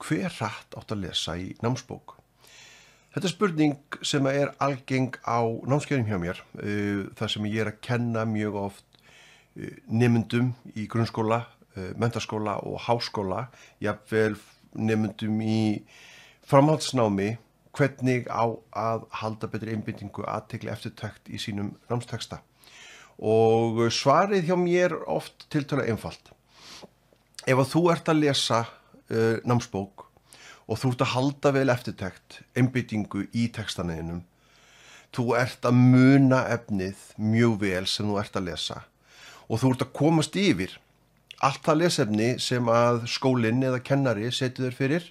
hve hratt átt að lesa í námsbók? Þetta spurning sem algeng á námskeiðum hjá mér, þar sem ég að kenna mjög oft nemendum í grunnskóla, menntaskóla og háskóla, jafnvel nemendum í framhaldsnámi, hvernig á að halda betri einbeitingu, athygli, eftirtekt í sínum námsteksta. Og svarið hjá mér oft tiltölulega einfalt. Ef að þú ert að lesa námsbók og þú ert að halda vel eftirtekt, einbeitingu í textaneginum, þú ert að muna efnið mjög vel sem þú ert að lesa og þú ert að komast yfir allt það lesefni sem að skólinn eða kennari setur þér fyrir,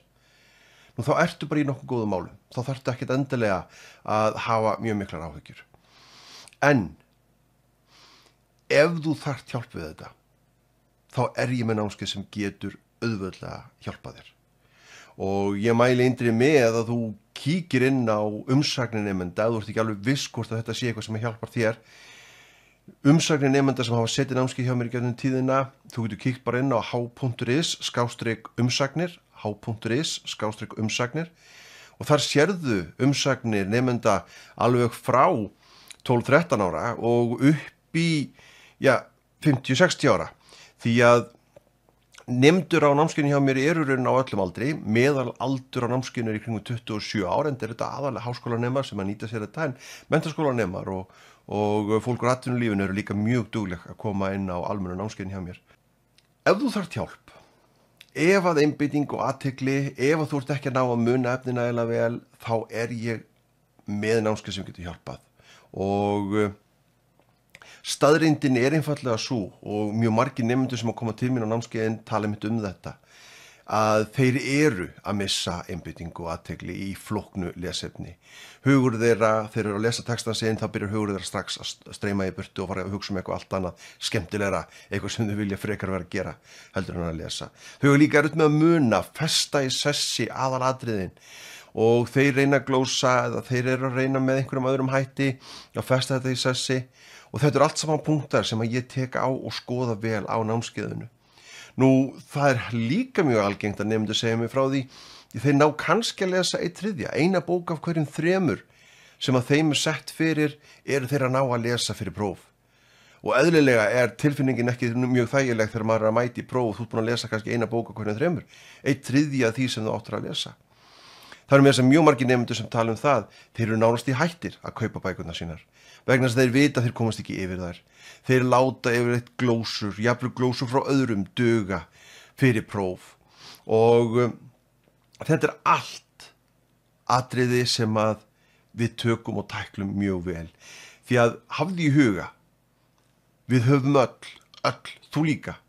nú þá ertu bara í nokkuð góðum málum. Þá þarftu ekkert endilega að hafa mjög miklar áhyggjur. En ef þú þarft hjálp við þetta, þá ég með námskeið sem getur auðveldlega hjálpað þér. Og ég mæli eindregið með að þú kíkir inn á umsagnir nemenda, ef þú ert ekki alveg viss hvort að þetta sé eitthvað sem hjálpar þér. Umsagnir nemenda sem hafa setið námskeið hjá mér í gegnum tíðina, þú getur kíkt bara inn á h.is/umsagnir, h.is/umsagnir, og þar sérðu umsagnir nemenda alveg frá 12-13 ára og upp í 50-60 ára. Því að nemendur á námskeiðinu hjá mér eru raunin á öllum aldri, meðal aldur á námskeiðinu í kringum 27 ára, en þetta aðalega háskólanemar sem að nýta sér þetta, en menntaskólanemar og fólk úr atvinnulífinu eru líka mjög dugleg að koma inn á almennu námskeiðinu hjá mér. Ef þú þarft hjálp, ef að einbeiting og athygli, ef að þú ert ekki að ná að muna efni nægilega vel, þá ég með námskeið sem getur hjálpað. Og staðreyndin einfaldlega svo, og mjög margir nemendur sem að koma til mín á námskeiðin tala mitt þetta, að þeir eru að missa einbeitingu og athygli í flóknu lesefni. Hugur þeirra, þeir eru að lesa textan sinn, þá byrjar hugur þeirra strax að streyma í burtu og fara að hugsa eitthvað allt annað skemmtilegra, eitthvað sem þau vilja frekar vera að gera heldur en að lesa. Þau eru líka erfitt með að muna, festa í sessi aðalatriðin, og þeir reyna að glósa eða þeir eru að reyna með einhverjum öðrum hætti að festa þetta í sessi, og þetta allt saman punktar sem að ég tek á og skoða vel á námskeiðinu. Nú, það líka mjög algengt að nemendur segja mig frá því, þeir ná kannski að lesa 1/3, eina bók af hverjum 3 sem að þeim sett fyrir eru þeir að ná að lesa fyrir próf. Og eðlilega tilfinningin ekki mjög þægileg þegar maður að mæti í próf og þú ert búin að lesa kannski eina bók af hverjum 3, 1/3 af því sem þú áttur að lesa. Það eru með þess að mjög margir nemendur sem tala það, þeir eru nánast í hættir að kaupa bækurnar sínar, vegna þess að þeir vita að þeir komast ekki yfir þær. Þeir láta yfirleitt glósur, jafnvel glósur frá öðrum duga fyrir próf. Og þetta allt atriði sem að við tökum og tæklum mjög vel. Því að hafðu í huga, við höfum öll, þú líka,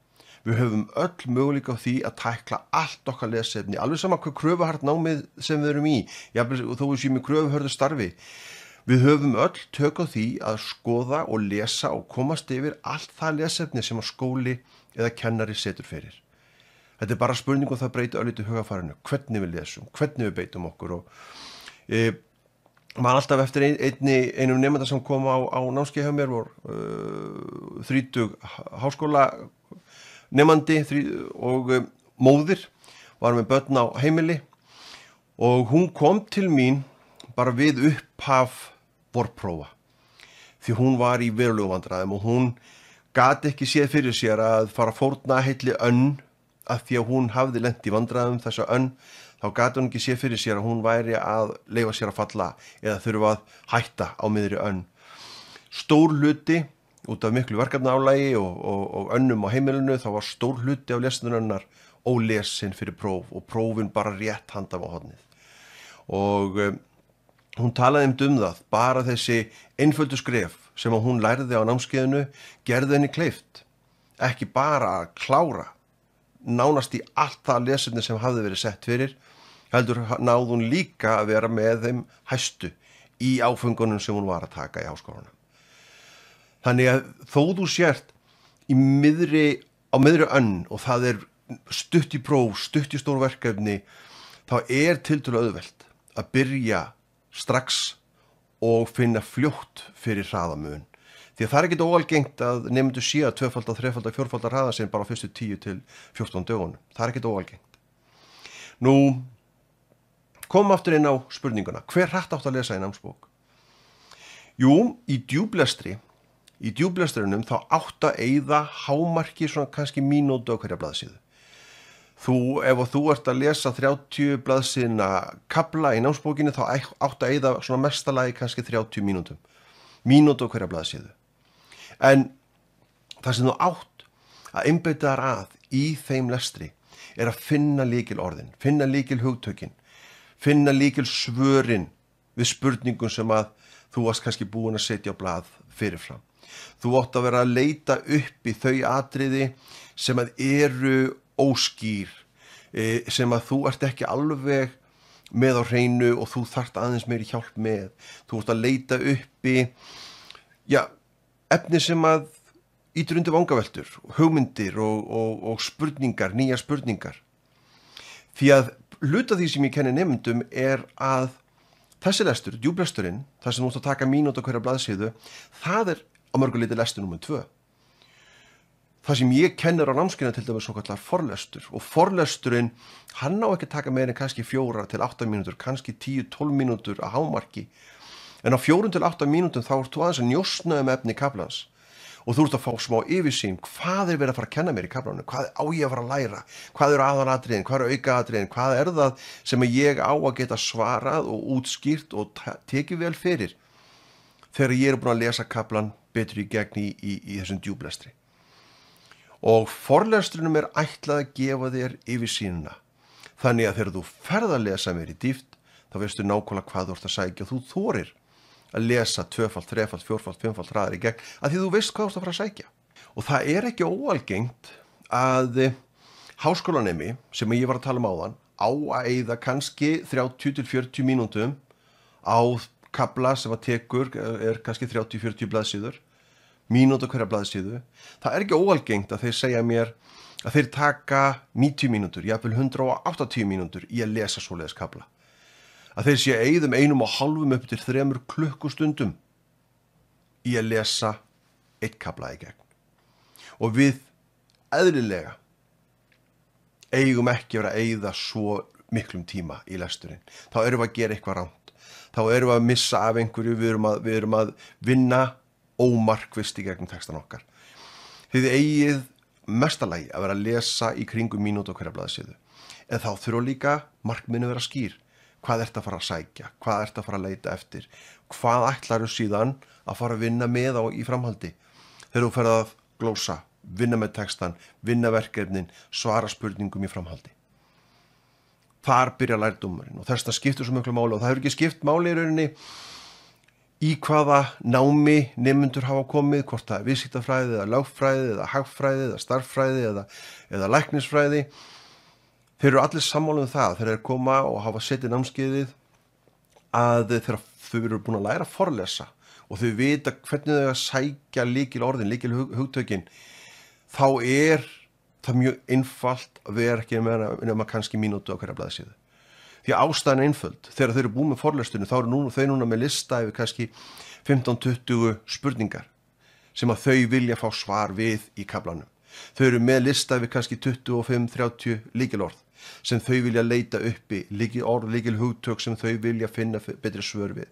við höfum öll möguleika á því að tækla allt okkar lesefni, alveg sama hvað kröfuhart námið sem við erum í, jafnvel þó við séum í kröfuhörðu starfi. Við höfum öll tök á því að skoða og lesa og komast yfir allt það lesefni sem að skóli eða kennari setur fyrir. Þetta bara spurning og það breytir örlítið hugafarinu, hvernig við lesum, hvernig við beitum okkur. Og maður alltaf eftir einum nemanda sem kom á námskeið hjá mér var 30 háskóla nemandi og móðir, var með börn á heimili, og hún kom til mín bara við upphaf vorprófa, því hún var í verulegu vandræðum og hún gat ekki séð fyrir sér að fara að fórna heilli önn, af því að hún hafði lent í vandræðum þessa önn, þá gat hún ekki séð fyrir sér að hún væri að leyfa sér að falla eða þurfa að hætta á miðri önn. Stór hluti, út af miklu verkefnaálagi og önnum á heimilinu, þá var stór hluti af lesnunnar ólesin fyrir próf og prófin bara rétt handaf á hornið. Og hún talaði það, bara þessi einföldu skref sem að hún lærði á námskeiðinu gerði henni kleift, ekki bara að klára nánast í allt það lesefni sem hafði verið sett fyrir, heldur náði hún líka að vera með þeim hæstu í áföngunum sem hún var að taka í háskólanum. Þannig að þó þú sért á miðri önn og það stutt í próf, stutt í stór verkefni, þá tiltölulega auðvelt að byrja strax og finna fljótt fyrir hraðamun. Því að það ekkert óalgengt að nemendur sé að 2-, 3-, 4-falda hraða sinn bara á fyrstu 10 til 14 dögunum. Það ekkert óalgengt. Nú, komum aftur inn á spurninguna. Hver hratt átt að lesa í námsbók? Jú, í djúplestrinum þá átt að eyða hámarki svona kannski mínútu á hverja blaðsíðu. Ef þú ert að lesa 30 blaðsíðna kafla í námsbókinni þá átt að eyða svona mestalagi kannski 30 mínútum. Mínútu á hverja blaðsíðu. En það sem þú átt að einbeita þar að í þeim lestri er að finna lykil orðin, finna lykil hugtökin, finna lykil svörin við spurningum sem að þú varst kannski búin að setja á blað fyrirfram. Þú átt að vera að leita upp í þau atriði sem að eru óskýr, sem að þú ert ekki alveg með á hreinu og þú þarft aðeins meiri hjálp með. Þú ert að leita upp í efni sem að ýtir undir vangaveltur, hugmyndir og spurningar, nýjar spurningar. Því að hluta því sem ég kenni nemendum er að þessi lestur, djúplesturinn, það sem þú ert að taka mínútu á hverja blaðsíðu, það er á mörgu leyti lestur númer 2. Það sem ég kennir á námskeiðinu til dæmis svokallar forlestur og forlesturinn, hann á ekki að taka meira en kannski 4 til 8 mínútur, kannski 10-12 mínútur að hámarki. En á 4 til 8 mínútum þá ert þú aðeins að njósna efni kaflans og þú ert að fá smá yfirsýn, hvað er verið að fara að kenna mér í kaflanum, hvað á ég að fara að læra, hvað eru aðalatriðin, hvað eru aukaatriðin, hvað er það sem ég á að geta svarað og útskýrt og tekið vel fyrir þegar ég er búin að lesa kaflan betur í gegn í þessum djúplestri. Og forlestrinum er ætlað að gefa þér yfirsýnina. Þannig að þegar þú ferð að lesa mér í dýpt, þá veistu nákvæmlega hvað þú ert að sækja og þú þorir að lesa 2, 3, 4, 5 hraðar í gegn að því þú veist hvað þú ert að fara að sækja. Og það er ekki óalgengt að háskólanemi, sem ég var að tala um áðan, á að eyða kannski 30 til 40 mínútum á kafla sem að tekur er kannski 30-40 blaðsíður, mínútu hverja blaðsíðu. Það er ekki óalgengt að þeir segja mér að þeir taka 90 mínútur, jafnvel 180 mínútur í að lesa svoleiðis kafla. Að þeir sé eyðum 1,5 upp til 3 klukkustundum í að lesa 1 kafla í gegn. Og við eðlilega eigum ekki að vera að eyða svo miklum tíma í lesturinn. Þá erum við að gera eitthvað rangt. Þá erum við að missa af einhverju, við erum að vinna ómarkvisst í gegnum textan okkar. Þið eigið mestalagi að vera að lesa í kringum mínútu á hverja blaðsíðu. En þá þurfa líka markmiðin að vera skýr. Hvað ert að fara að sækja? Hvað ert að fara að leita eftir? Hvað ætlarðu síðan að fara að vinna með í framhaldi? Þegar þú ferð að glósa, vinna með textan, vinna verkefnin, svara spurningum í framhaldi. Þar byrja lærdómurinn og þess að skiptir svo miklu máli og það hefur ekki skipt máli í rauninni í hvaða námi nemendur hafa komið, hvort það er viðskiptafræði eða lögfræði eða hagfræði eða starffræði eða læknisfræði. Þeir eru allir sammála það þegar þeir koma og hafa setið námskeiðið að þegar þau eru búin að læra að forlesa og þau vita hvernig þau að sækja lykil orðin, lykil hugtökin, þá er það mjög einfalt að vera ekki nema kannski mínútu á hverja blaðsíðu. Því ástæðan er einföld. Þegar þau eru búin með forlestunni þá eru þau núna með lista yfir kannski 15-20 spurningar sem að þau vilja fá svar við í kaflanum. Þau eru með lista yfir kannski 25-30 lykilorð sem þau vilja leita uppi, lykilorð, lykilhugtök sem þau vilja finna betri svör við.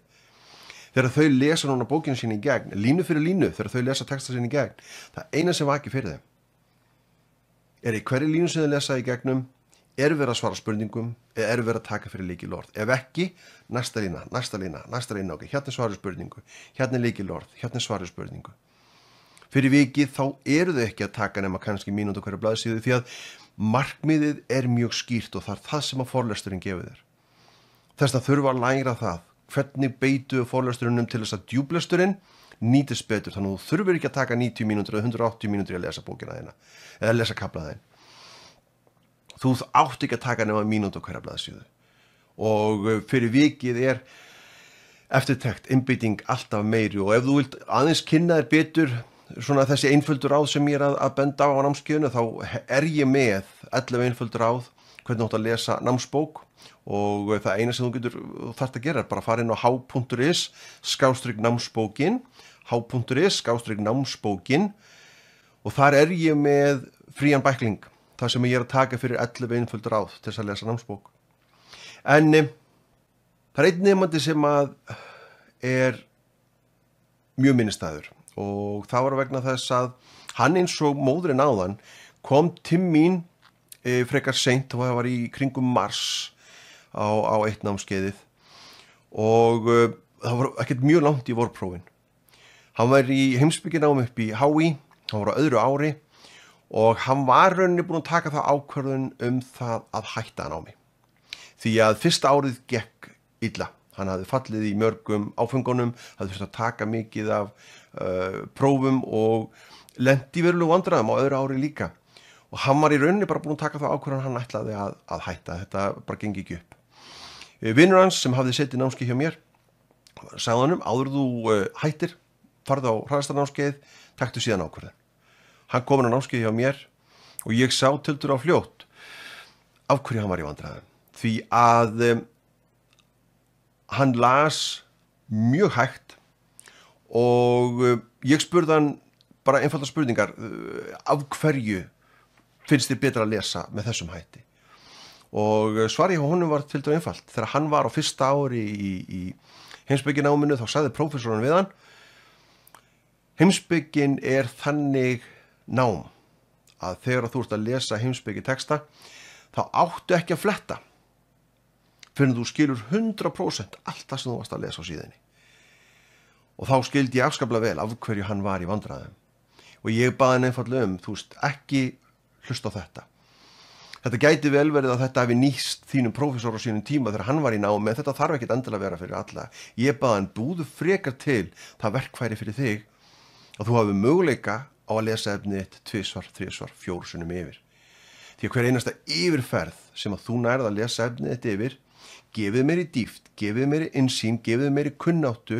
Þegar þau lesa núna bókinu sín í gegn, línu fyrir línu, þegar þau lesa texta sín í gegn, það eina sem vakir fyrir þeim er í hverju línu sem þau lesa í gegnum, er verið að svara spurningum eða er verið að taka fyrir lykilorð. Ef ekki, næsta lína, ok, hérna svarið spurningu, hérna lykilorð, hérna svarið spurningu. Fyrir vikið þá eru þau ekki að taka nema kannski mínútu hverja blaðsíðu því að markmiðið er mjög skýrt og það er það sem að forlesturinn gefur þér. Þess að þurfa að læra það, hvernig beitu forlesturinnum til þess að djúplesturinn nýtist betur. Þannig að þú þurfir ekki að taka 90 mínútur eða 180 mínútur að lesa bókina þína eða lesa kafla þín. Þú átt ekki að taka nema mínútu hverja blaðsíðu. Og fyrir vikið er eftirtekt, einbeiting alltaf meiri og ef þú vilt aðeins kynna þér betur svona þessi einföldu ráð sem ég er að benda á námskeiðinu, þá er ég með 11 einföldu ráð hvernig þú átt að lesa námsbók og það eina sem þú þarft að gera er bara að fara inn á h.is/námsbókin h.is/námsbókin og þar er ég með frían bækling þar sem ég er að taka fyrir 11 einföldu ráð til þess að lesa námsbók. En það einn nemandi sem að er mjög minnistæður og það var vegna þess að hann eins og móðurinn áðan kom til mín frekar seint og það var í kringum mars á eitt námskeiðið og það var ekkert mjög langt í vorprófin. Hann var í heimspekinámi upp í HÍ, hann var á öðru ári og hann var rauninni búinn að taka það ákvörðun það að hætta námi. Því að fyrsta árið gekk illa. Hann hafði fallið í mörgum áfengunum, hafði þurft að taka mikið af prófum og lenti í verulegum vandræðum á öðru ári líka. Og hann var í rauninni bara búinn að taka það ákvörðun hann ætlaði að hætta. Þetta bara gengi ekki upp. Vinur hans sem hafði setið námskeið hjá mér, sagði honum, áður þú hættir, farðu á hraðastanámskeið, taktu síðan ákvörðun. Hann kom á námskeið hjá mér og ég sá tildur á fljótt af hverju hann var í vandræðum. Því að hann las mjög hægt og ég spurði hann bara einfaldar spurningar af hverju finnst þér betra að lesa með þessum hætti. Og svarið hjá honum var tildur einfalt. Þegar hann var á fyrsta ári í heimspekináminu þá sagði prófessorinn við hann: heimspekin er þannig nám að þegar þú ert að lesa heimspekitexta þá áttu ekki að fletta fyrir þú skilur 100% allt það sem þú varst að lesa á síðunni. Og þá skildi ég afskaplega vel af hverju hann var í vandræðum. Og ég baði hann einfaldlega þú veist, ekki hlusta á þetta. Þetta gæti vel verið að þetta hafi nýst þínum prófessor á sínum tíma þegar hann var í námi, en þetta þarf ekkert endilega að vera fyrir alla. Ég baði hann búðu frekar til það verkfæri fyrir þig að þú hafi möguleika á að lesa efnið 2, 3, 4 sinnum yfir. Því að hver einasta yfirferð sem að þú nærð að lesa efnið yfir gefið mér í dýpt, gefið mér í innsýn, gefið mér í kunnáttu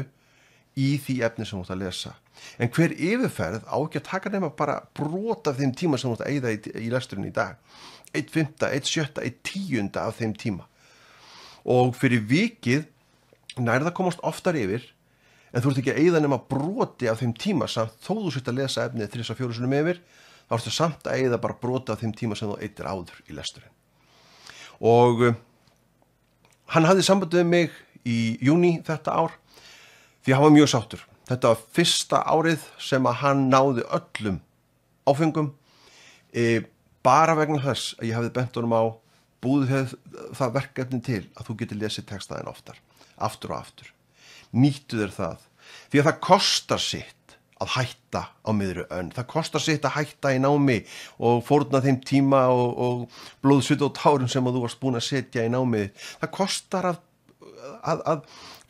í því efni sem þú ert að lesa. En hver yfirferð á ekki að taka nema bara brot af þeim tíma sem þú ert að eyða í lesturinn í dag. 1/5, 1/7, 1/10 af þeim tíma. Og fyrir vikið nærð að komast oftar yfir, en þú ert ekki að eyða nema broti af þeim tíma samt þó þú sért að lesa efnið 3-4 sinnum yfir, þá ertu samt að eyða bara broti af þeim tíma sem þú eytir áður í lesturinn. Og hann hafði samband við mig í júní þetta ár því hann var mjög sáttur. Þetta var fyrsta árið sem að hann náði öllum áfengum bara vegna þess að ég hafði bent honum á búið það verkefni til að þú getur lesið textaðinn aftur og aftur. Nýttu þér það. Því að það kostar sitt að hætta á miðri önn. Það kostar sitt að hætta í námi og fórna þeim tíma og blóð, svita og tárum sem að þú varst búin að setja í námið. Það kostar að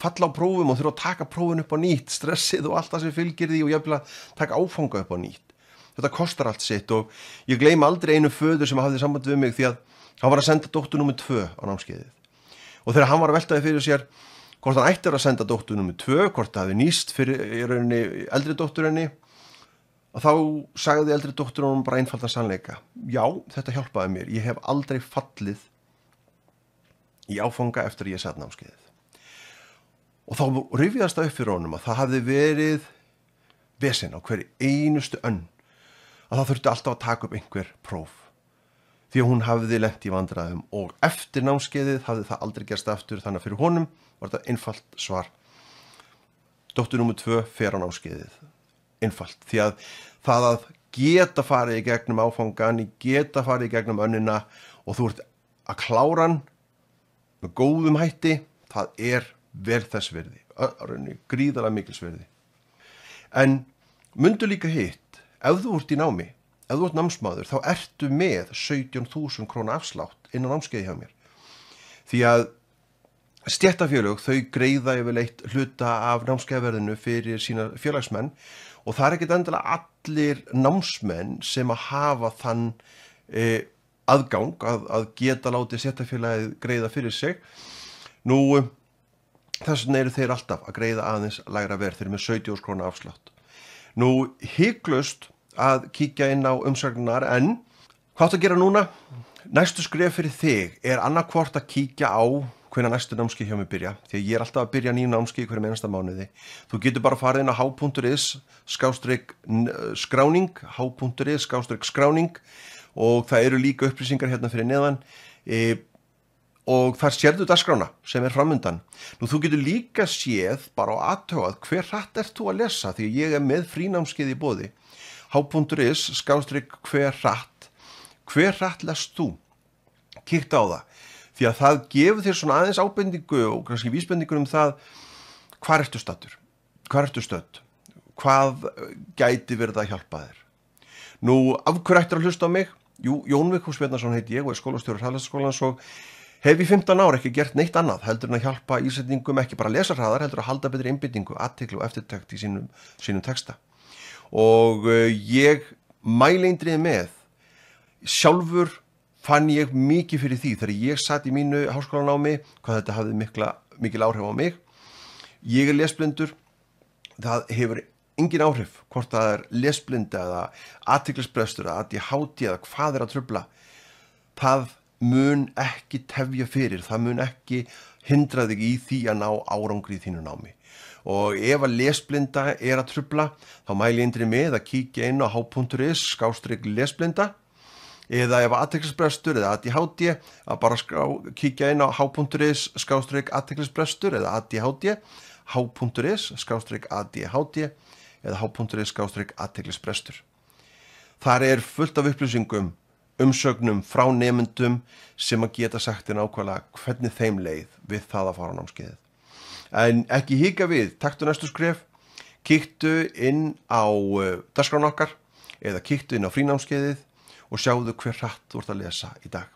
falla á prófum og þurfa að taka prófin upp á nýtt, stressið og allt það sem fylgir því og jafnvel að taka áfanga upp á nýtt. Þetta kostar allt sitt og ég gleymi aldrei einu föður sem hafði samband við mig því að hann var að senda dóttur númer 2 á námskeiðið. Og þegar hann var að veltaði fyrir sér hvort hann ætti að senda dóttur númer 2, hvort það hafi nýst fyrir í rauninni eldri dóttur henni, að þá sagði eldri dóttur honum bara einfaldan sannleika. Já, þetta hjálpaði mér. Ég hef aldrei fallið í áfanga eftir að ég sat námskeiðið. Og þá rifjaðist það upp fyrir honum að það hafði verið vesen á hverju einustu önn að það þurfti alltaf að taka upp einhver próf. Því að hún hafði lent í vandræðum og eftir námskeiðið hafði það aldrei gerst aftur, þannig að fyrir honum var þetta einfalt svar. Dóttur númer 2 fer á námskeiðið. Einfalt. Því að það að geta farið í gegnum áfangan, geta farið í gegnum önnina og þú ert að klára hann með góðum hætti, það er vel þess virði. Gríðarlega mikils virði. En mundu líka hitt, ef þú ert í námi, ef þú ert námsmaður, þá ertu með 17.000 króna afslátt inn á námskeiði hjá mér. Því að stéttarfélög, þau greiða yfirleitt hluta af námskeiðaverðinu fyrir sína félagsmenn og það er ekkert endilega allir námsmenn sem að hafa þann aðgang að geta látið stéttarfélagið greiða fyrir sig. Nú, þess vegna eru þeir alltaf að greiða aðeins lægra verð, þeir eru með 70.000 króna afslátt. Nú, hiklaust að kíkja inn á umsagnirnar, en hvað áttu að gera núna? Næstu skref fyrir þig er annarkvort að kíkja á hvenær næstu námskeið hjá mig byrja, því að ég er alltaf að byrja nýjum námskeið hverjum einasta mánuði. Þú getur bara farið inn á h.is/skráning og það eru líka upplýsingar hérna fyrir neðan og þar sérðu dagskrána sem framundan. Nú þú getur líka séð bara á athugað hver hratt ert þú að lesa, því ég með frínámskeið í boði. h.is/hver hratt lest þú? Kíktu á það, því að það gefur þér svona aðeins ábendingu og kannski vísbendingur það hvar ertu staddur, hvar ertu stödd, hvað gæti verið að hjálpa þér. Nú, af hverju ættir að hlusta á mig? Jú, Jón Vigfús Bjarnason heiti ég og skólastjóri Hraðlestaskólans og hef í 15 ár ekki gert neitt annað heldur en að hjálpa Íslendingum ekki bara að lesa hraðar, heldur að halda betri einbeitingu, athygli og eftirtekt í sínum texta. Og ég mæli eindrið með, sjálfur fann ég mikið fyrir því þegar ég satt í mínu háskólanámi, hvað þetta hafði mikil áhrif á mig. Ég lesblindur, það hefur engin áhrif hvort það lesblinda eða athyglisbrestur eða ADHD eða hvað að trufla. Það mun ekki tefja fyrir, það mun ekki hindra þig í því að ná árangri í þínu námi. Og ef að lesblinda að trufla, þá mæli ég eindrið með að kíkja inn á h.is/lesblinda eða ef athyglisbrestur eða ADHD að bara kíkja inn á h.is/athyglisbrestur eða ADHD, h.is/ADHD eða h.is/athyglisbrestur. Þar fullt af upplýsingum, umsögnum frá nemendum sem að geta sagt þér nákvæmlega hvernig þeim leið við það að fara á námskeiðið. En ekki hika við, taktu næstu skref, kíktu inn á dagskrána okkar eða kíktu inn á frínámskeiðið og sjáðu hver hratt þú ert að lesa í dag.